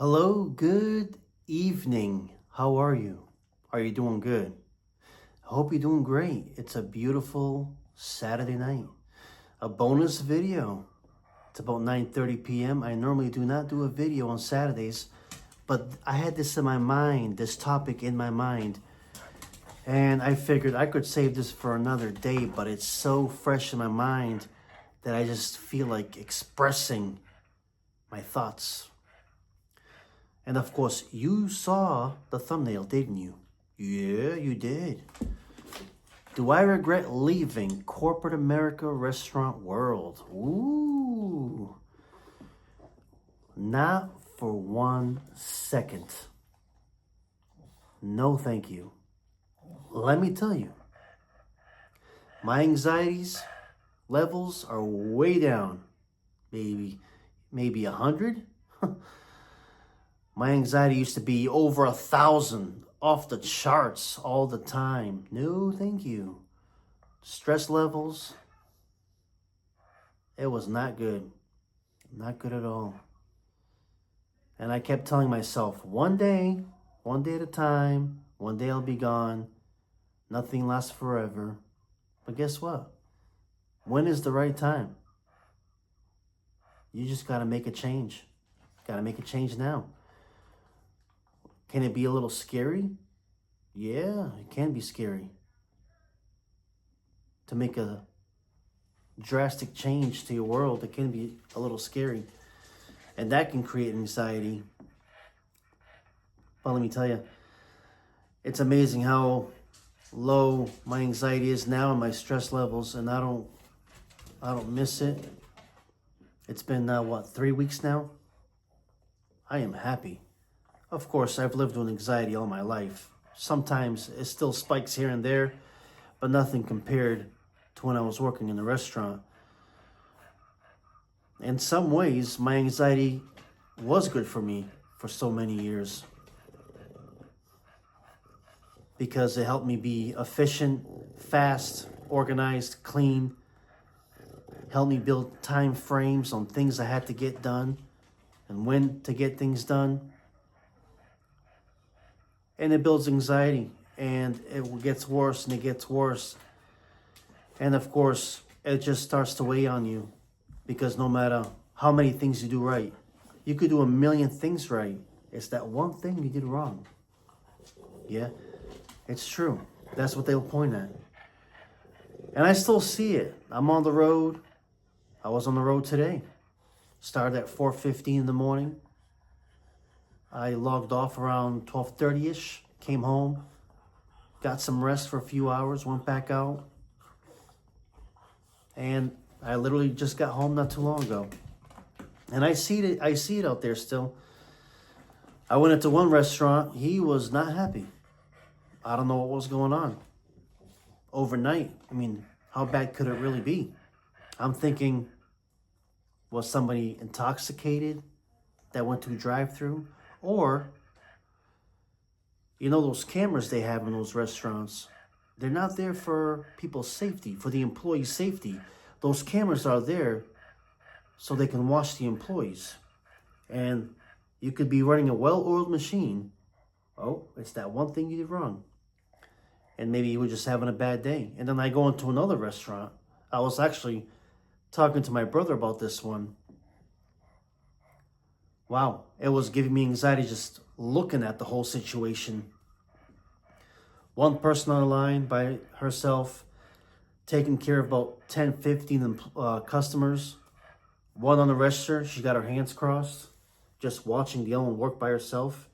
Hello, good evening. How are you? Are you doing good? I hope you're doing great. It's a beautiful Saturday night. A bonus video. It's about 9:30 p.m. I normally do not do a video on Saturdays, but I had this in my mind, this topic in my mind, and I figured I could save this for another day, but it's so fresh in my mind that I just feel like expressing my thoughts. And of course, you saw the thumbnail, didn't you? Yeah, you did. Do I regret leaving corporate America restaurant world? Ooh. Not for 1 second. No, thank you. Let me tell you, my anxieties levels are way down. Maybe 100. My anxiety used to be over 1,000, off the charts all the time. No, thank you. Stress levels, it was not good. Not good at all. And I kept telling myself, one day at a time, one day I'll be gone. Nothing lasts forever. But guess what? When is the right time? You just gotta make a change. Gotta make a change now. Can it be a little scary? Yeah, it can be scary. To make a drastic change to your world, it can be a little scary. And that can create anxiety. But let me tell you, it's amazing how low my anxiety is now and my stress levels, and I don't miss it. It's been 3 weeks now? I am happy. Of course, I've lived with anxiety all my life. Sometimes it still spikes here and there, but nothing compared to when I was working in the restaurant. In some ways, my anxiety was good for me for so many years because it helped me be efficient, fast, organized, clean, helped me build time frames on things I had to get done and when to get things done. And it builds anxiety, and it gets worse and it gets worse. And of course, it just starts to weigh on you because no matter how many things you do right, you could do a million things right. It's that one thing you did wrong. Yeah, it's true. That's what they'll point at. And I still see it. I'm on the road. I was on the road today. Started at 4:50 in the morning. I logged off around 12:30ish, came home, got some rest for a few hours, went back out. And I literally just got home not too long ago. And I see it out there still. I went into one restaurant, he was not happy. I don't know what was going on. Overnight, I mean, how bad could it really be? I'm thinking, was somebody intoxicated that went to a drive-through? Or, you know, those cameras they have in those restaurants, they're not there for people's safety, for the employees' safety. Those cameras are there so they can watch the employees. And you could be running a well-oiled machine. Oh, it's that one thing you did wrong. And maybe you were just having a bad day. And then I go into another restaurant. I was actually talking to my brother about this one. Wow, it was giving me anxiety just looking at the whole situation. One person on the line by herself, taking care of about 10, 15 customers. One on the register, she got her hands crossed, just watching the other one work by herself.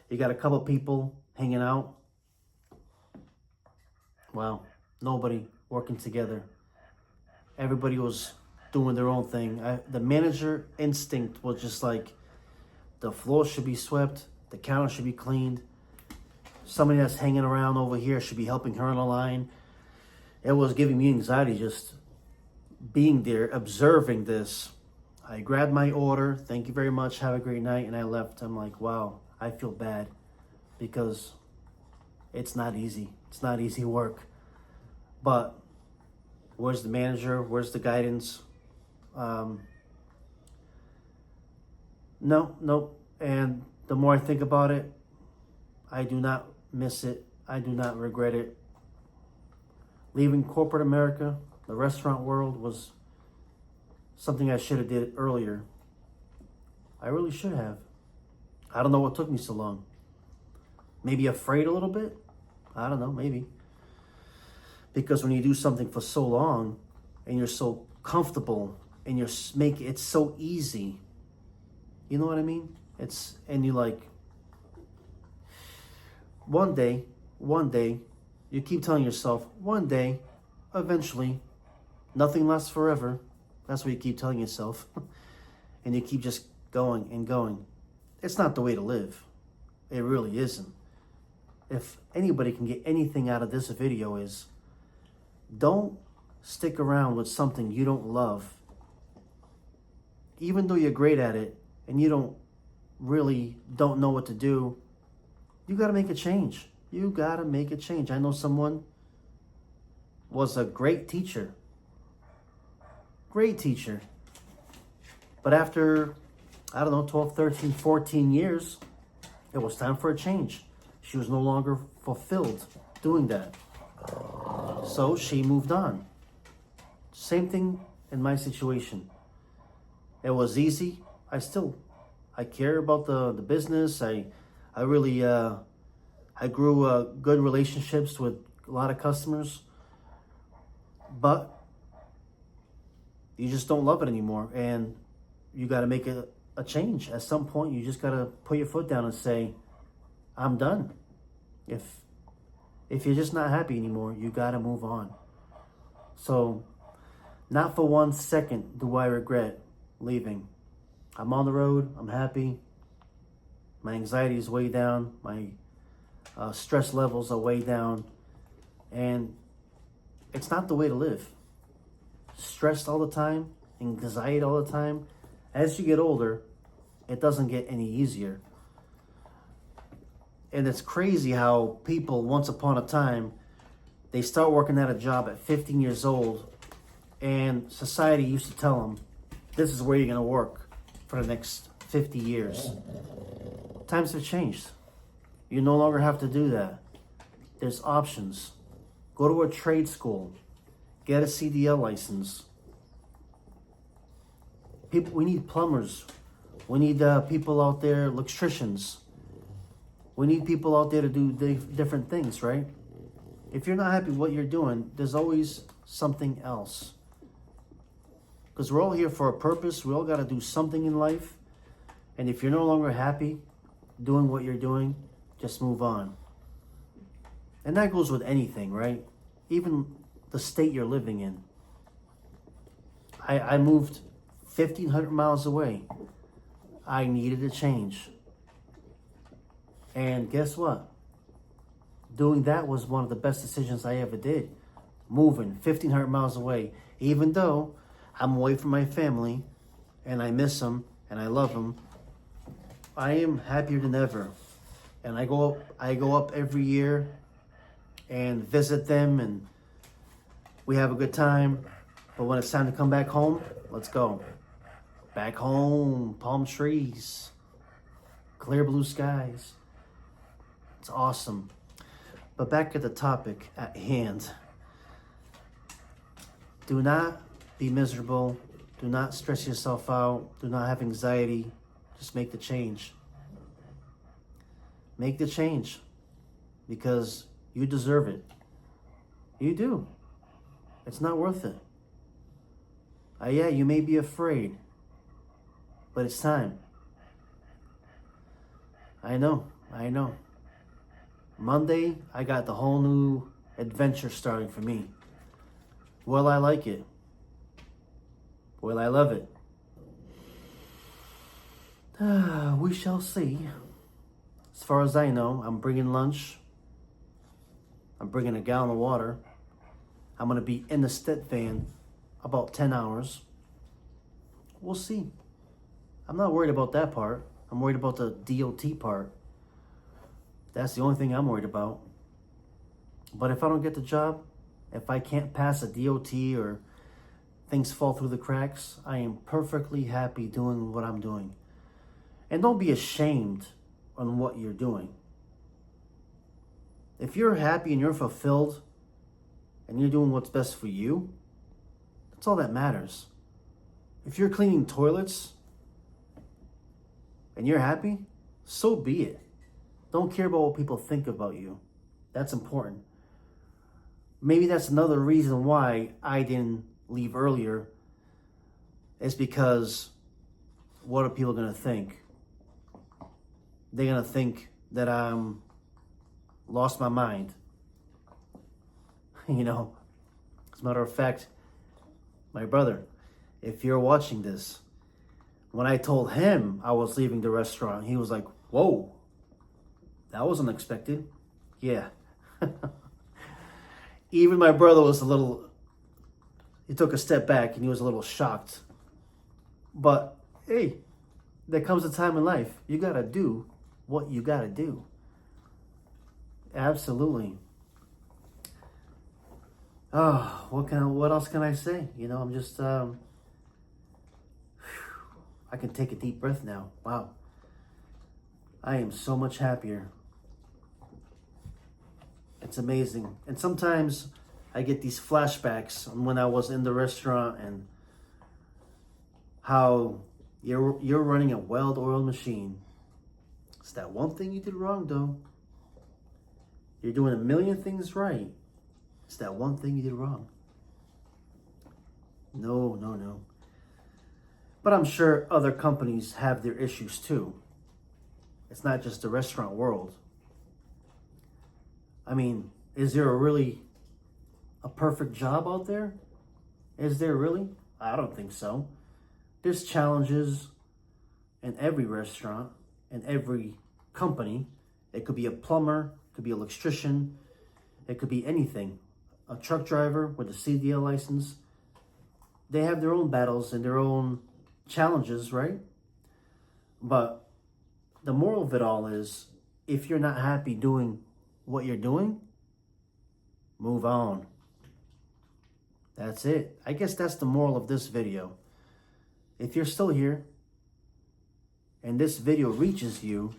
You got a couple people hanging out. Wow, nobody working together. Everybody was doing their own thing. The manager instinct was just like, the floor should be swept, the counter should be cleaned. Somebody that's hanging around over here should be helping her on the line. It was giving me anxiety just being there, observing this. I grabbed my order, thank you very much, have a great night, and I left. I'm like, wow, I feel bad because it's not easy. It's not easy work. But where's the manager? Where's the guidance? No, And the more I think about it, I do not miss it. I do not regret it. Leaving corporate America, the restaurant world, was something I should have did earlier. I really should have. I don't know what took me so long. Maybe afraid a little bit? I don't know, maybe. Because when you do something for so long and you're so comfortable and it's so easy, you know what I mean? And you like, one day, you keep telling yourself, one day, eventually, nothing lasts forever. That's what you keep telling yourself. And you keep just going and going. It's not the way to live. It really isn't. If anybody can get anything out of this video is, don't stick around with something you don't love. Even though you're great at it and you don't know what to do, you got to make a change. You got to make a change. I know someone was a great teacher. Great teacher. But after, 12, 13, 14 years, it was time for a change. She was no longer fulfilled doing that. So she moved on. Same thing in my situation. It was easy. I care about the business. I grew good relationships with a lot of customers, but you just don't love it anymore, and you got to make a change. At some point, you just got to put your foot down and say, I'm done. If you're just not happy anymore, you got to move on. So, not for 1 second do I regret leaving. I'm on the road. I'm happy. My anxiety is way down. My stress levels are way down. And it's not the way to live. Stressed all the time, anxiety all the time. As you get older, it doesn't get any easier. And it's crazy how people, once upon a time, they start working at a job at 15 years old, and society used to tell them, this is where you're going to work for the next 50 years. Times have changed. You no longer have to do that. There's options. Go to a trade school. Get a CDL license. We need plumbers. We need people out there, electricians. We need people out there to do different things, right? If you're not happy with what you're doing, there's always something else. Because we're all here for a purpose. We all got to do something in life. And if you're no longer happy doing what you're doing, just move on. And that goes with anything, right? Even the state you're living in. I moved 1,500 miles away. I needed a change. And guess what? Doing that was one of the best decisions I ever did. Moving 1,500 miles away. Even though I'm away from my family and I miss them and I love them, I am happier than ever. And I go up every year and visit them, and we have a good time. But when it's time to come back home, let's go. Back home, palm trees, clear blue skies. It's awesome. But back at the topic at hand. Do not be miserable. Do not stress yourself out. Do not have anxiety. Just make the change. Make the change. Because you deserve it. You do. It's not worth it. Yeah, you may be afraid. But it's time. I know. Monday, I got the whole new adventure starting for me. Will I like it? Will I love it? We shall see. As far as I know, I'm bringing lunch. I'm bringing a gallon of water. I'm going to be in the Stet van about 10 hours. We'll see. I'm not worried about that part. I'm worried about the DOT part. That's the only thing I'm worried about. But if I don't get the job, if I can't pass a DOT or things fall through the cracks, I am perfectly happy doing what I'm doing. And don't be ashamed on what you're doing. If you're happy and you're fulfilled and you're doing what's best for you, that's all that matters. If you're cleaning toilets and you're happy, so be it. Don't care about what people think about you. That's important. Maybe that's another reason why I didn't leave earlier, is because what are people going to think? They're going to think that I'm lost my mind. You know, as a matter of fact, my brother, if you're watching this, when I told him I was leaving the restaurant, he was like, whoa, that was unexpected. Yeah. Even my brother was he took a step back and he was a little shocked. But hey, there comes a time in life, you gotta do what you gotta do. Absolutely. Oh, what else can I say? You know, I'm just, I can take a deep breath now. Wow. I am so much happier. It's amazing. And sometimes I get these flashbacks on when I was in the restaurant and how you're running a well-oiled machine. It's that one thing you did wrong, though. You're doing a million things right. It's that one thing you did wrong. No. But I'm sure other companies have their issues too. It's not just the restaurant world. I mean, is there really a perfect job out there? Is there really? I don't think so. There's challenges in every restaurant, in every company. It could be a plumber, it could be an electrician, it could be anything. A truck driver with a CDL license. They have their own battles and their own challenges, right? But the moral of it all is, if you're not happy doing what you're doing, move on. That's it. I guess that's the moral of this video. If you're still here and this video reaches you,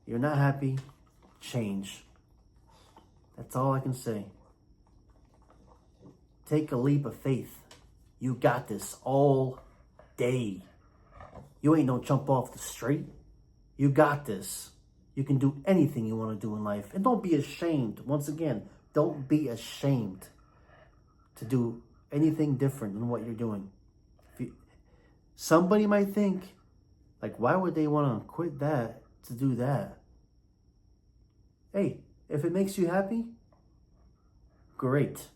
you're not happy, change. That's all I can say. Take a leap of faith. You got this all day. You ain't no jump off the street. You got this. You can do anything you want to do in life. And don't be ashamed. Once again, don't be ashamed to do anything different than what you're doing. Somebody might think, like, why would they want to quit that to do that? Hey, if it makes you happy, great.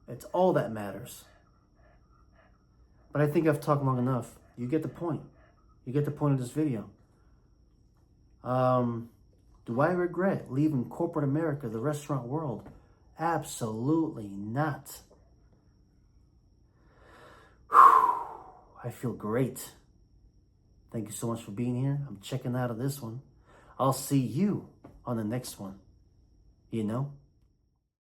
It's all that matters. But I think I've talked long enough. You get the point. You get the point of this video. Do I regret leaving corporate America, the restaurant world? Absolutely not. I feel great. Thank you so much for being here. I'm checking out of this one. I'll see you on the next one. You know?